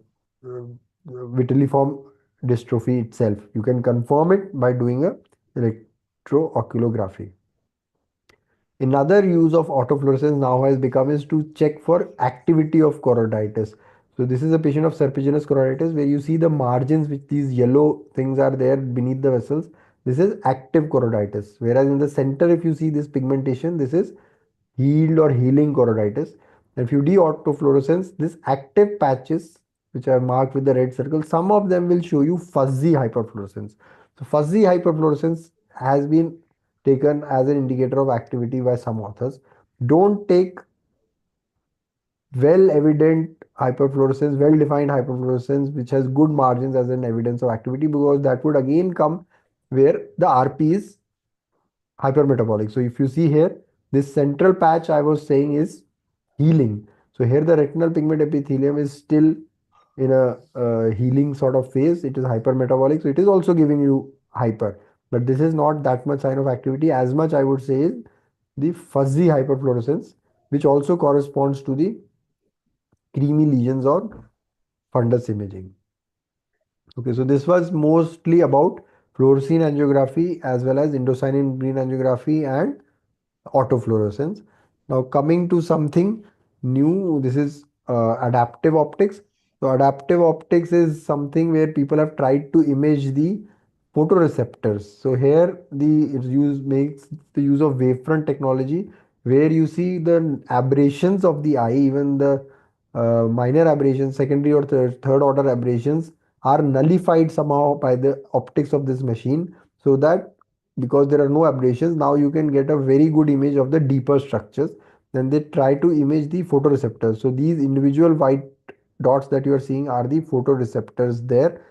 Speaker 4: vitelliform dystrophy itself. You can confirm it by doing a electrooculography. Another use of autofluorescence now has become is to check for activity of choroiditis. So this is a patient of serpiginous choroiditis where you see the margins which these yellow things are there beneath the vessels. This is active choroiditis. Whereas in the center, if you see this pigmentation, this is healed or healing choroiditis. If you do autofluorescence, this active patches which are marked with the red circle, some of them will show you fuzzy hyperfluorescence. So fuzzy hyperfluorescence has been taken as an indicator of activity by some authors. Don't take well evident hyperfluorescence, well defined hyperfluorescence, which has good margins as an evidence of activity, because that would again come where the RP is hypermetabolic. So if you see here, this central patch I was saying is healing. So here the retinal pigment epithelium is still in a healing sort of phase. It is hypermetabolic, so it is also giving you hyper. But this is not that much sign of activity. As much I would say is the fuzzy hyperfluorescence, which also corresponds to the creamy lesions or fundus imaging. Okay, so this was mostly about fluorescein angiography as well as indocyanine green angiography and autofluorescence. Now coming to something new, this is adaptive optics. So adaptive optics is something where people have tried to image the photoreceptors. So here the use makes the use of wavefront technology where you see the aberrations of the eye, even the minor aberrations, secondary or third order aberrations are nullified somehow by the optics of this machine, so that because there are no aberrations, now you can get a very good image of the deeper structures. Then they try to image the photoreceptors. So these individual white dots that you are seeing are the photoreceptors there,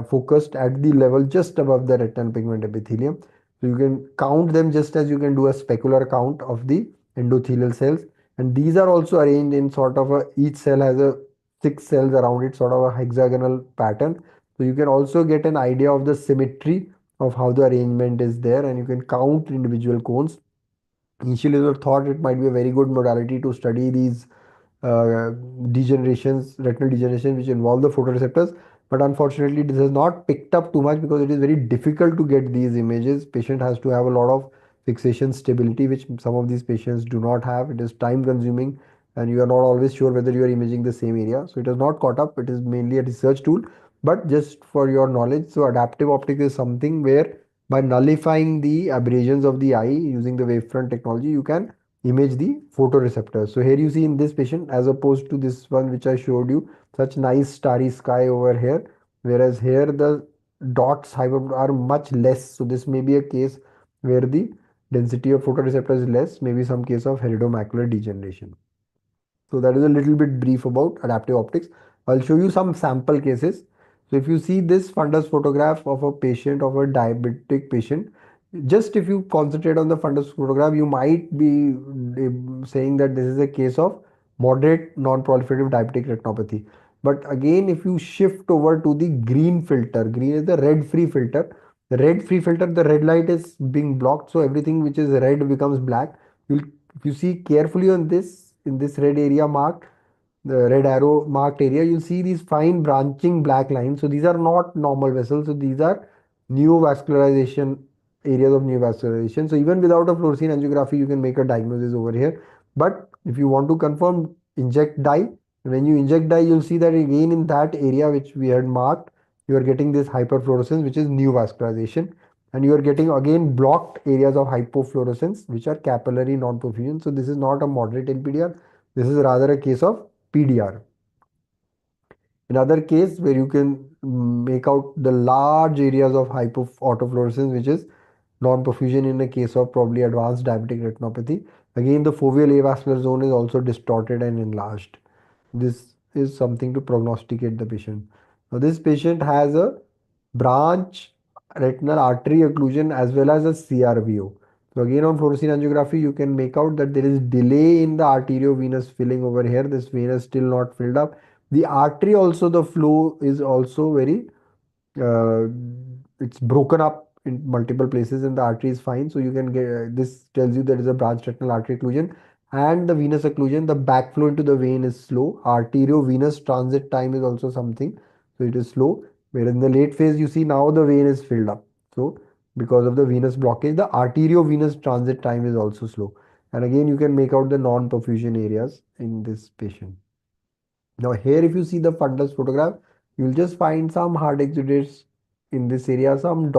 Speaker 4: focused at the level just above the retinal pigment epithelium. So you can count them just as you can do a specular count of the endothelial cells. And these are also arranged in sort of a, each cell has a six cells around it, sort of a hexagonal pattern. So you can also get an idea of the symmetry of how the arrangement is there, and you can count individual cones. Initially, we thought it might be a very good modality to study these degenerations, retinal degeneration, which involve the photoreceptors. But unfortunately, this has not picked up too much because it is very difficult to get these images. Patient has to have a lot of fixation stability, which some of these patients do not have. It is time consuming, and you are not always sure whether you are imaging the same area. So it has not caught up. It is mainly a research tool. But just for your knowledge, so adaptive optics is something where by nullifying the aberrations of the eye using the wavefront technology, you can image the photoreceptors. So here you see in this patient, as opposed to this one which I showed you, such nice starry sky over here, whereas here the dots are much less. So this may be a case where the density of photoreceptors is less, maybe some case of heridomacular degeneration. So that is a little bit brief about adaptive optics. I'll show you some sample cases. So if you see this fundus photograph of a patient, of a diabetic patient, just if you concentrate on the fundus photograph, you might be saying that this is a case of moderate non-proliferative diabetic retinopathy. But again, if you shift over to the green filter, green is the red free filter. The red free filter, the red light is being blocked, so everything which is red becomes black. You'll, if you see carefully on this, in this red area marked, the red arrow marked area, you'll see these fine branching black lines. So these are not normal vessels. So these are neovascularization, areas of neovascularization. So even without a fluorescein angiography, you can make a diagnosis over here. But if you want to confirm, inject dye. When you inject dye, you'll see that again in that area which we had marked, you are getting this hyperfluorescence, which is neovascularization. And you are getting again blocked areas of hypofluorescence, which are capillary non-perfusion. So this is not a moderate NPDR. This is rather a case of PDR. Another case where you can make out the large areas of autofluorescence, which is non-perfusion in a case of probably advanced diabetic retinopathy. Again, the foveal avascular zone is also distorted and enlarged. This is something to prognosticate the patient. Now, this patient has a branch retinal artery occlusion as well as a CRVO. So again, on fluorescein angiography, you can make out that there is delay in the arteriovenous filling over here. This vein is still not filled up. The artery also, the flow is also very uh, it's broken up in multiple places and the artery is fine. So you can get, this tells you there is a branch retinal artery occlusion and the venous occlusion. The backflow into the vein is slow. Arteriovenous transit time is also something. So it is slow. Where in the late phase, you see now the vein is filled up. So because of the venous blockage. The arteriovenous transit time is also slow. And again, you can make out the non-perfusion areas in this patient. Now here if you see the fundus photograph, you'll just find some hard exudates in this area, some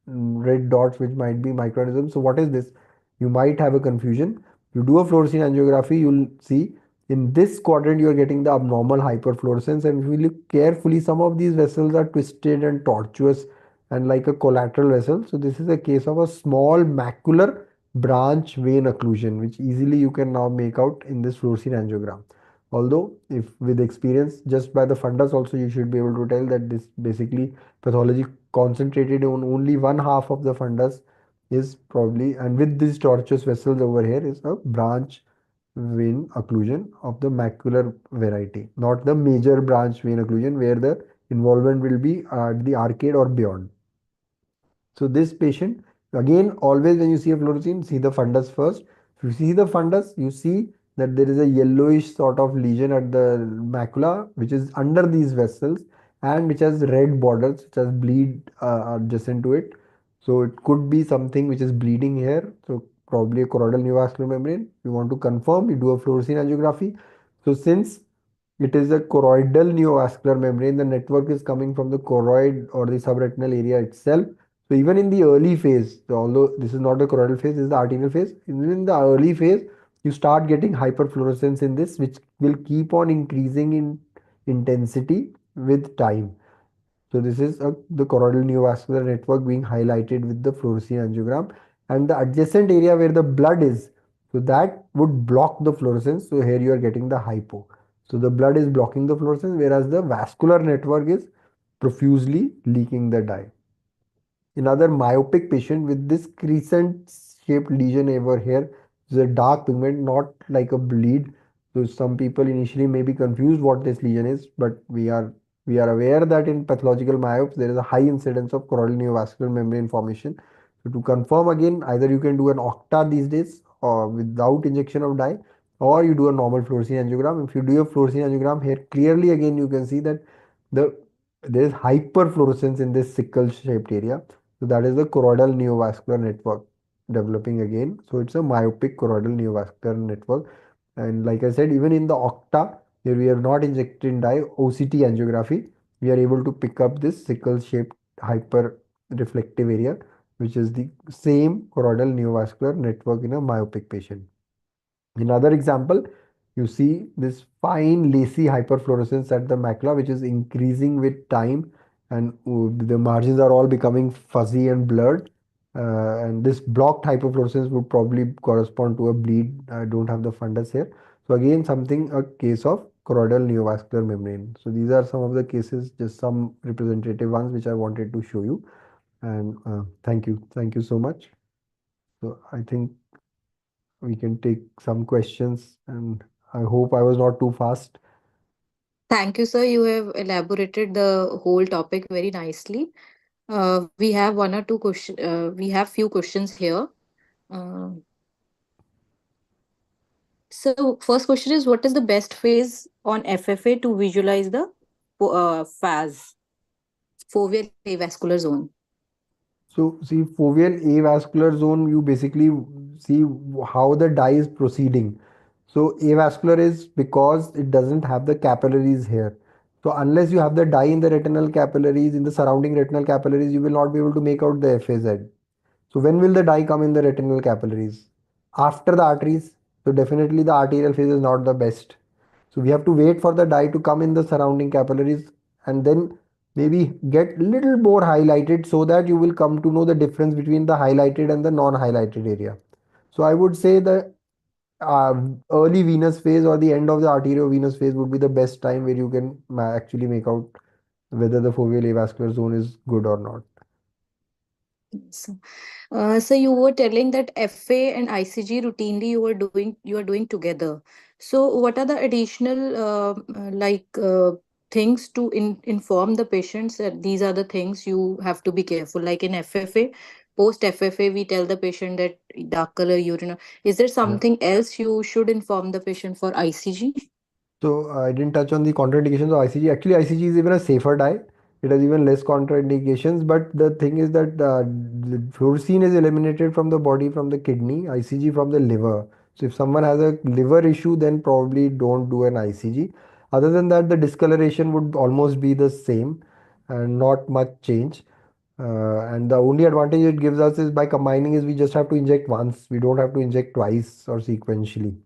Speaker 4: red dots which might be microorganisms. So what is this? You might have a confusion. You do a fluorescein angiography, you'll see in this quadrant you are getting the abnormal hyperfluorescence, and if you look carefully, some of these vessels are twisted and tortuous and like a collateral vessel. So this is a case of a small macular branch vein occlusion, which easily you can now make out in this fluorescein angiogram. Although if with experience just by the fundus also you should be able to tell that this basically pathology concentrated on only one half of the fundus is probably, and with these tortuous vessels over here, is a branch vein occlusion of the macular variety, not the major branch vein occlusion where the involvement will be at the arcade or beyond. So this patient, again, always when you see a fluorescein, see the fundus first. If you see the fundus, you see that there is a yellowish sort of lesion at the macula, which is under these vessels and which has red borders, which has bleed adjacent to it. So it could be something which is bleeding here. So probably a choroidal neovascular membrane. You want to confirm, you do a fluorescein angiography. So since it is a choroidal neovascular membrane, the network is coming from the choroid or the subretinal area itself. So even in the early phase, although this is not the choroidal phase, this is the arterial phase, even in the early phase, you start getting hyperfluorescence in this, which will keep on increasing in intensity with time. So this is the choroidal neovascular network being highlighted with the fluorescein angiogram, and the adjacent area where the blood is, so that would block the fluorescence. So here you are getting the hypo. So the blood is blocking the fluorescence, whereas the vascular network is profusely leaking the dye. Another myopic patient with this crescent shaped lesion over here is a dark pigment, not like a bleed. So some people initially may be confused what this lesion is, but we are aware that in pathological myopes there is a high incidence of choroidal neovascular membrane formation. So to confirm again, either you can do an octa these days or without injection of dye, or you do a normal fluorescein angiogram. If you do a fluorescein angiogram here, clearly again you can see that the there is hyperfluorescence in this sickle shaped area. So that is the choroidal neovascular network developing again. So it's a myopic choroidal neovascular network. And like I said, even in the octa, where we have not injected in dye, OCT angiography, we are able to pick up this sickle shaped hyper reflective area, which is the same choroidal neovascular network in a myopic patient. In other example, you see this fine lacy hyperfluorescence at the macula, which is increasing with time, and the margins are all becoming fuzzy and blurred. And this blocked hyperfluorescence would probably correspond to a bleed. I don't have the fundus here. So again, a case of choroidal neovascular membrane. So these are some of the cases, just some representative ones which I wanted to show you. And thank you so much. So I think we can take some questions, and I hope I was not too fast.
Speaker 3: Thank you, sir. You have elaborated the whole topic very nicely. We have one or two questions. We have few questions here. Uh, so, first question is, what is the best phase on FFA to visualize the FAS, foveal avascular zone?
Speaker 4: So see, foveal avascular zone, you basically see how the dye is proceeding. So avascular is because it doesn't have the capillaries here. So unless you have the dye in the retinal capillaries, in the surrounding retinal capillaries, you will not be able to make out the FAZ. So when will the dye come in the retinal capillaries? After the arteries. So definitely the arterial phase is not the best. So we have to wait for the dye to come in the surrounding capillaries and then maybe get little more highlighted so that you will come to know the difference between the highlighted and the non-highlighted area. So I would say the early venous phase or the end of the arteriovenous phase would be the best time where you can actually make out whether the foveal avascular zone is good or not.
Speaker 3: So, so you were telling that FA and ICG routinely you are doing together. So what are the additional things to inform the patients that these are the things you have to be careful? Like in FFA, post FFA, we tell the patient that dark color urine. Is there
Speaker 4: Yeah.
Speaker 3: something else you should inform the patient for ICG?
Speaker 4: So I didn't touch on the contraindications of ICG. Actually, ICG is even a safer dye. It has even less contraindications. But the thing is that the fluorescein is eliminated from the body, from the kidney, ICG from the liver. So if someone has a liver issue, then probably don't do an ICG. Other than that, the discoloration would almost be the same and not much change. And the only advantage it gives us is by combining is we just have to inject once. We don't have to inject twice or sequentially.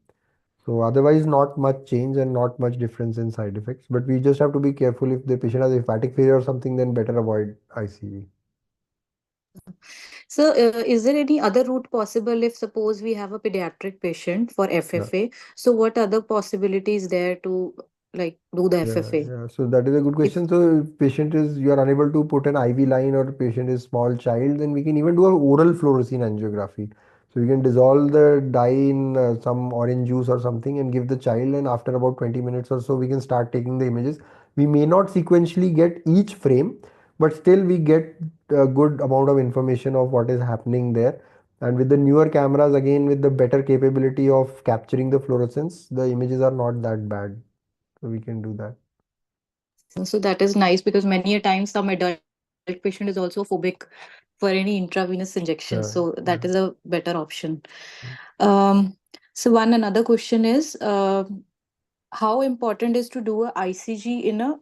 Speaker 4: So otherwise not much change and not much difference in side effects. But we just have to be careful if the patient has hepatic failure or something, then better avoid ICG.
Speaker 3: So, is there any other route possible if suppose we have a pediatric patient for
Speaker 4: Yeah.
Speaker 3: FFA? So, what other possibilities there to like do the
Speaker 4: Yeah,
Speaker 3: FFA?
Speaker 4: yeah. So that is a good
Speaker 3: If
Speaker 4: question. So if patient is you are unable to put an IV line or patient is small child, then we can even do a oral fluorescein angiography. So we can dissolve the dye in some orange juice or something and give the child, and after about 20 minutes or so, we can start taking the images. We may not sequentially get each frame, but still we get a good amount of information of what is happening there. And with the newer cameras, again with the better capability of capturing the fluorescence, the images are not that bad. So we can do that.
Speaker 3: so that is nice because many a times some adult patient is also phobic for any intravenous injection. So
Speaker 4: Yeah,
Speaker 3: that is
Speaker 4: yeah.
Speaker 3: a better option. Um, so one another question is how important is to do a ICG in a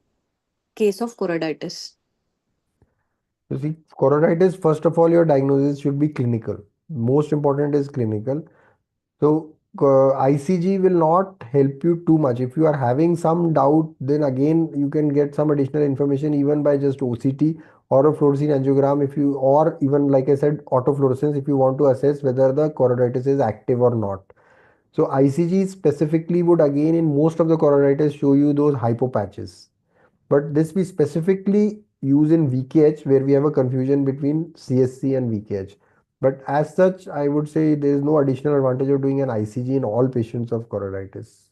Speaker 3: case of choroiditis?
Speaker 4: You see, choroiditis, first of all, your diagnosis should be clinical. Most important is clinical. So, ICG will not help you too much. If you are having some doubt, then again, you can get some additional information even by just OCT or a fluorescein angiogram if you, or even like I said, autofluorescence if you want to assess whether the choroiditis is active or not. So, ICG specifically would again in most of the choroiditis show you those hypopatches. But this we specifically use in VKH where we have a confusion between CSC and VKH. But as such, I would say there is no additional advantage of doing an ICG in all patients of choroiditis.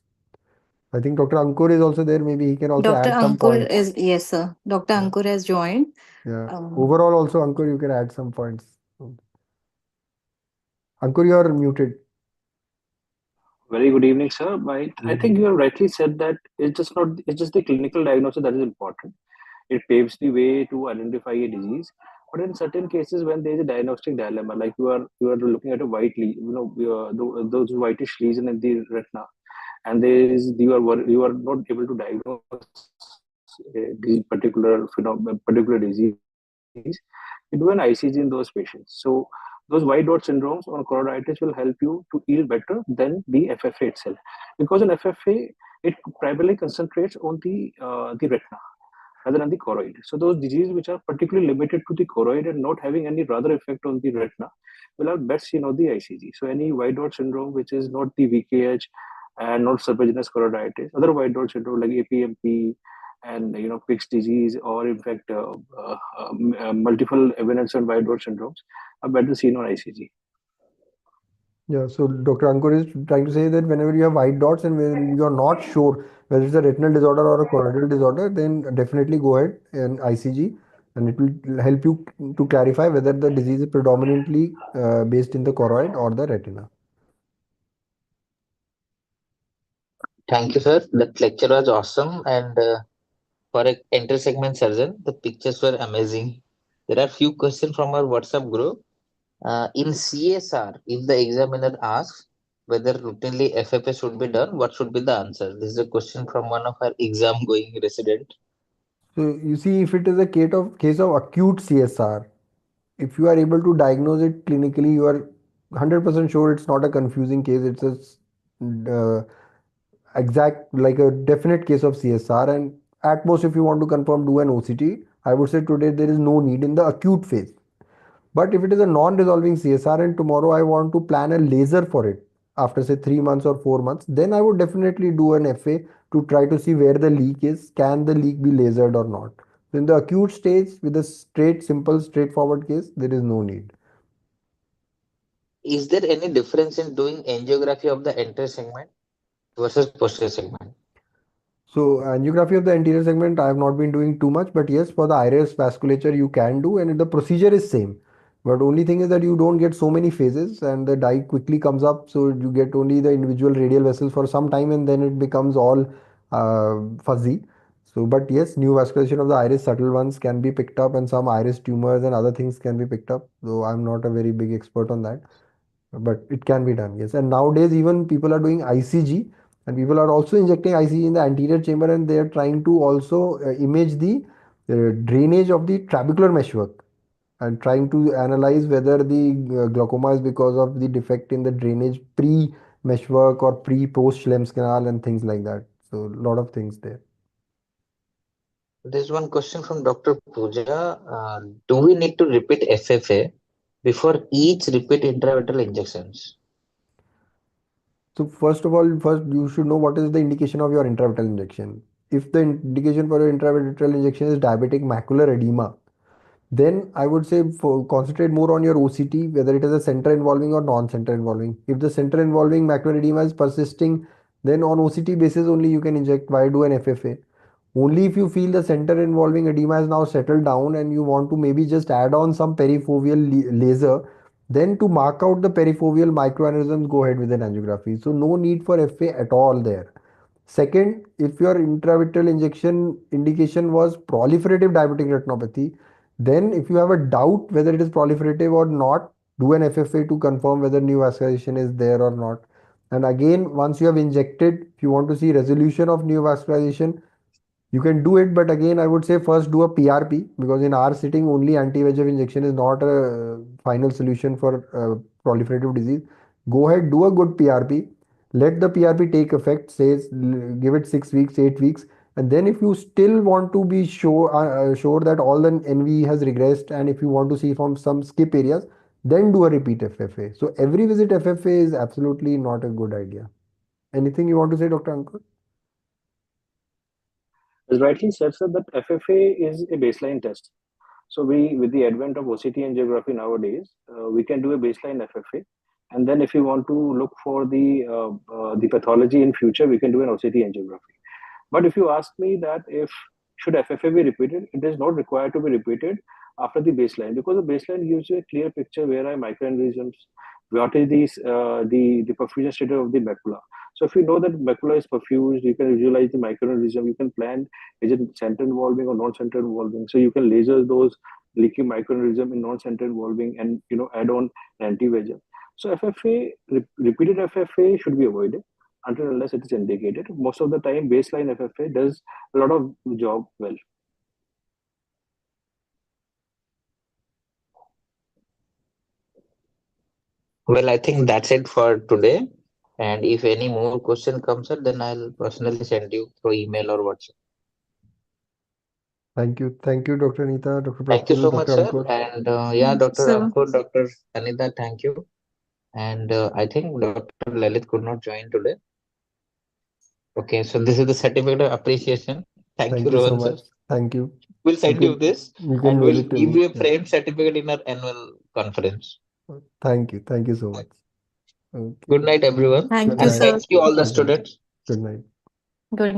Speaker 4: I think Dr. Ankur is also there. Maybe he can also
Speaker 3: Dr.
Speaker 4: add some
Speaker 3: Ankur
Speaker 4: points.
Speaker 3: is, yes, sir. Dr.
Speaker 4: Yeah.
Speaker 3: Ankur has joined.
Speaker 4: Yeah.
Speaker 3: Um,
Speaker 4: Overall, also, Ankur, you can add some points. Ankur, you are muted.
Speaker 1: Very good evening, sir. I
Speaker 4: Good.
Speaker 1: think you have rightly said that it's just the clinical diagnosis that is important. It paves the way to identify a disease. But in certain cases, when there is a diagnostic dilemma, like you are looking at a those whitish lesion in the retina, and you are not able to diagnose the particular disease, you do an ICG in those patients. So those white dot syndromes on choroiditis will help you to heal better than the FFA itself, because in FFA it primarily concentrates on the retina rather than the choroid. So those diseases which are particularly limited to the choroid and not having any rather effect on the retina will have best seen on the ICG. So any white dot syndrome which is not the VKH and not serpiginous choroiditis, other white dot syndrome like APMP and Pick's disease, or in fact multiple evanescent white dot syndromes are better seen on ICG.
Speaker 4: Yeah, so Dr. Ankur is trying to say that whenever you have white dots and when you are not sure whether it's a retinal disorder or a choroidal disorder, then definitely go ahead and ICG, and it will help you to clarify whether the disease is predominantly based in the choroid or the retina.
Speaker 5: Thank you, sir. That lecture was awesome. And for an inter-segment surgeon, the pictures were amazing. There are few questions from our WhatsApp group. In CSR, if the examiner asks whether routinely FFA should be done, what should be the answer? This is a question from one of our exam-going resident.
Speaker 4: So you see, if it is a case of acute CSR, if you are able to diagnose it clinically, you are 100% sure it's not a confusing case. It's a exact, like a definite case of CSR. And at most, if you want to confirm, do an OCT. I would say today there is no need in the acute phase. But if it is a non-resolving CSR and tomorrow I want to plan a laser for it after say 3 months or 4 months, then I would definitely do an FA to try to see where the leak is. Can the leak be lasered or not? So in the acute stage, with a simple, straightforward case, there is no need.
Speaker 5: Is there any difference in doing angiography of the anterior segment versus posterior segment?
Speaker 4: So angiography of the anterior segment, I have not been doing too much, but yes, for the iris vasculature you can do, and the procedure is same. But only thing is that you don't get so many phases, and the dye quickly comes up, so you get only the individual radial vessels for some time, and then it becomes all fuzzy. So, but yes, neovascularization of the iris, subtle ones can be picked up, and some iris tumors and other things can be picked up. Though I'm not a very big expert on that, but it can be done. Yes, and nowadays even people are doing ICG, and people are also injecting ICG in the anterior chamber, and they are trying to also image the drainage of the trabecular meshwork and trying to analyze whether the glaucoma is because of the defect in the drainage pre meshwork or pre post Schlem's canal and things like that. So a lot of things there.
Speaker 5: There's one question from Dr. Pooja. Do we need to repeat FFA before each repeat intravitreal injections?
Speaker 4: So first of all, first you should know what is the indication of your intravitreal injection. If the indication for your intravitreal injection is diabetic macular edema, then I would say concentrate more on your OCT, whether it is a center involving or non-center involving. If the center involving macular edema is persisting, then on OCT basis only you can inject. Why do an FFA? Only if you feel the center involving edema has now settled down and you want to maybe just add on some perifoveal laser, then to mark out the perifoveal microaneurysms, go ahead with an angiography. So no need for FA at all there. Second, if your intravitreal injection indication was proliferative diabetic retinopathy, then if you have a doubt whether it is proliferative or not, do an FFA to confirm whether neovascularization is there or not. And again, once you have injected, if you want to see resolution of neovascularization, you can do it, but again, I would say first do a PRP, because in our sitting, only anti-VEGF injection is not a final solution for proliferative disease. Go ahead, do a good PRP. Let the PRP take effect, says give it 6 weeks, 8 weeks, and then if you still want to be sure that all the NV has regressed, and if you want to see from some skip areas, then do a repeat FFA. So every visit FFA is absolutely not a good idea. Anything you want to say, Dr. Ankur?
Speaker 1: As rightly said, sir, that FFA is a baseline test. So we, with the advent of OCT angiography nowadays, we can do a baseline FFA, and then if you want to look for the pathology in future, we can do an OCT angiography. But if you ask me that if should FFA be repeated, it is not required to be repeated after the baseline, because the baseline gives you a clear picture where are microaneurysms, what is the perfusion status of the macula. So if you know that macula is perfused, you can visualize the microaneurysm. You can plan, is it center involving or non-center involving. So you can laser those leaky microaneurysm in non-center involving, and add on anti-VEGF. So FFA, repeated FFA should be avoided until unless it is indicated. Most of the time, baseline FFA does a lot of job well.
Speaker 5: Well, I think that's it for today. And if any more question comes up, then I'll personally send you through email or WhatsApp.
Speaker 4: Thank you, Dr. Anita, Dr.
Speaker 5: Thank you
Speaker 4: Praful,
Speaker 5: so much,
Speaker 4: Dr.
Speaker 5: sir.
Speaker 4: Ankur.
Speaker 5: And
Speaker 3: Thank you,
Speaker 5: Dr.
Speaker 3: sir.
Speaker 5: Ankur, Dr. Anita, thank you. And I think Dr. Lalit could not join today. Okay, so this is the certificate of appreciation. Thank you,
Speaker 4: Thank you so
Speaker 5: Rohan, sir.
Speaker 4: much. Thank you.
Speaker 5: We'll
Speaker 4: You
Speaker 5: send you
Speaker 4: can
Speaker 5: this
Speaker 4: you can
Speaker 5: and
Speaker 4: mail
Speaker 5: we'll
Speaker 4: it to
Speaker 5: give
Speaker 4: me.
Speaker 5: you a
Speaker 4: Yeah.
Speaker 5: framed certificate in our annual conference.
Speaker 4: Thank you. Thank you so much. Okay.
Speaker 5: Good night, everyone.
Speaker 3: Thank
Speaker 4: Good
Speaker 3: you,
Speaker 5: And
Speaker 4: night.
Speaker 3: sir.
Speaker 5: thank you all the
Speaker 4: Good night.
Speaker 5: students.
Speaker 4: Good night.
Speaker 3: Good night.